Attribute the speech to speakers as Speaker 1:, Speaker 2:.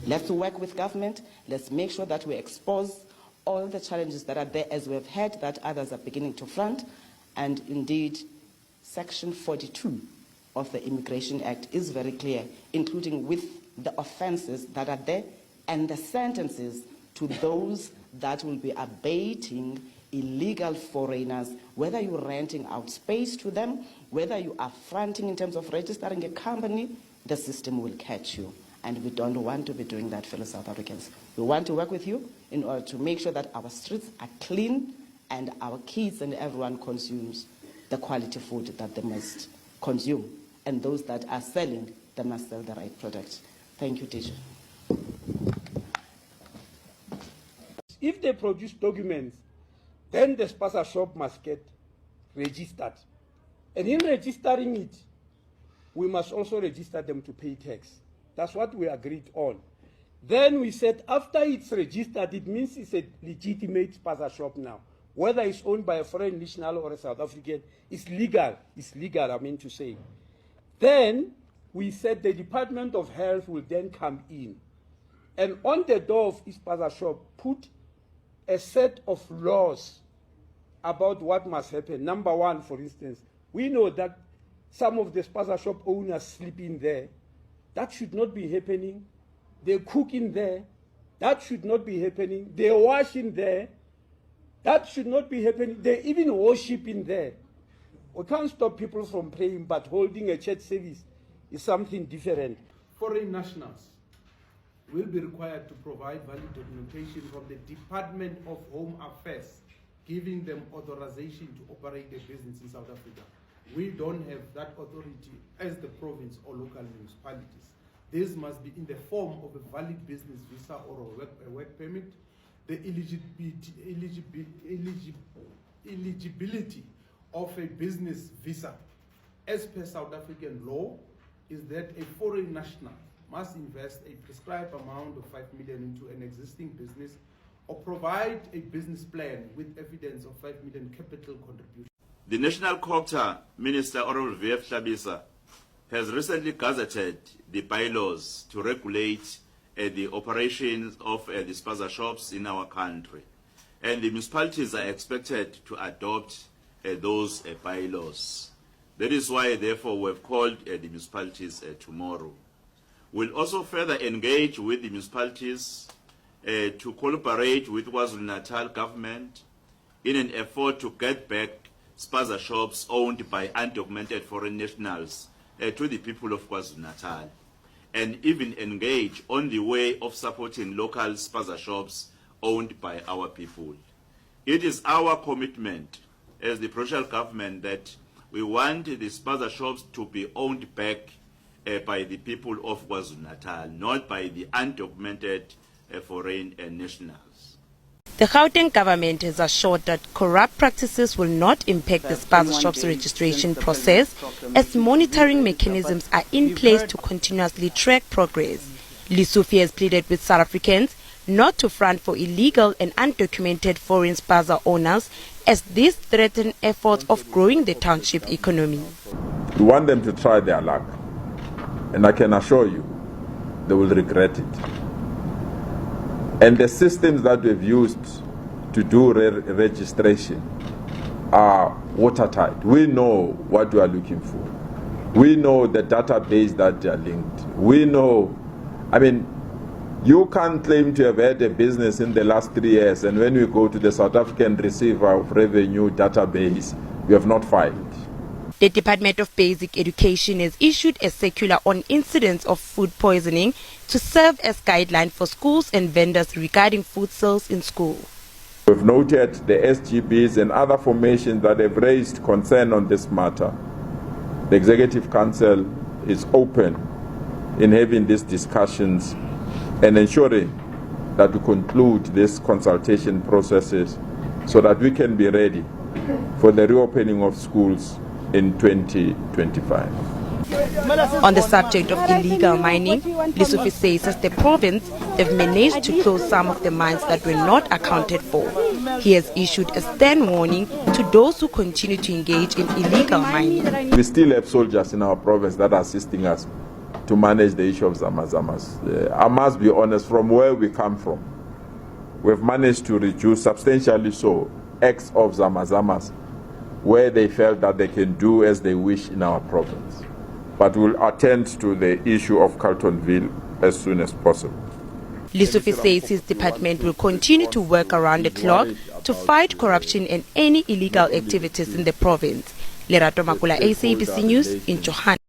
Speaker 1: Let's work with government. Let's make sure that we expose all the challenges that are there, as we have heard that others are beginning to front. And indeed, Section 42 of the Immigration Act is very clear, including with the offences that are there and the sentences to those that will be abating illegal foreigners, whether you're renting out space to them, whether you are fronting in terms of registering a company, the system will catch you. And we don't want to be doing that, fellow South Africans. We want to work with you in order to make sure that our streets are clean and our kids and everyone consumes the quality food that they must consume. And those that are selling, they must sell the right product. Thank you, teacher.
Speaker 2: If they produce documents, then the Spaza shop must get registered. And in registering it, we must also register them to pay tax. That's what we agreed on. Then we said after it's registered, it means it's a legitimate Spaza shop now. Whether it's owned by a foreign national or a South African, it's legal. It's legal, I mean to say. Then we said the Department of Health will then come in. And on the door of each Spaza shop, put a set of laws about what must happen. Number one, for instance, we know that some of the Spaza shop owners sleep in there. That should not be happening. They cook in there. That should not be happening. They wash in there. That should not be happening. They even worship in there. We can't stop people from praying, but holding a church service is something different.
Speaker 3: Foreign nationals will be required to provide valid documentation from the Department of Home Affairs, giving them authorization to operate a business in South Africa. We don't have that authority as the province or local municipalities. This must be in the form of a valid business visa or a work permit. The eligibility of a business visa, as per South African law, is that a foreign national must invest a prescribed amount of 5 million into an existing business or provide a business plan with evidence of 5 million capital contribution.
Speaker 4: The National Culture Minister, Honorable V.F. Hlabisa, has recently gazetted the bylaws to regulate the operations of the Spaza shops in our country. And the municipalities are expected to adopt those bylaws. That is why, therefore, we have called the municipalities tomorrow. We'll also further engage with the municipalities to collaborate with KwaZulu-Natal government in an effort to get back Spaza shops owned by undocumented foreign nationals to the people of KwaZulu-Natal, and even engage on the way of supporting local Spaza shops owned by our people. It is our commitment as the provincial government that we want the Spaza shops to be owned back by the people of KwaZulu-Natal, not by the undocumented foreign nationals.
Speaker 5: The Gauteng government has assured that corrupt practices will not impact the Spaza shops registration process, as monitoring mechanisms are in place to continuously track progress. Lesofie has pleaded with South Africans not to front for illegal and undocumented foreign Spaza owners, as these threaten efforts of growing the township economy.
Speaker 6: We want them to try their luck, and I can assure you they will regret it. And the systems that we've used to do registration are watertight. We know what we are looking for. We know the database that they are linked. We know, I mean, you can't claim to have had a business in the last 3 years, and when we go to the South African Receiver of Revenue database, you have not filed.
Speaker 5: The Department of Basic Education has issued a circular on incidents of food poisoning to serve as guideline for schools and vendors regarding food sales in school.
Speaker 6: We've noted the SGBs and other formations that have raised concern on this matter. The Executive Council is open in having these discussions and ensuring that we conclude these consultation processes so that we can be ready for the reopening of schools in 2025.
Speaker 5: On the subject of illegal mining, Lesofie says as the province, they've managed to close some of the mines that were not accounted for. He has issued a stern warning to those who continue to engage in illegal mining.
Speaker 6: We still have soldiers in our province that are assisting us to manage the issue of Zamazamas. I must be honest, from where we come from, we've managed to reduce substantially so acts of Zamazamas where they felt that they can do as they wish in our province. But we'll attend to the issue of Carltonville as soon as possible.
Speaker 5: Lesufi says his department will continue to work around the clock to fight corruption and any illegal activities in the province. Lerato Makula, SABC News in Johannesburg.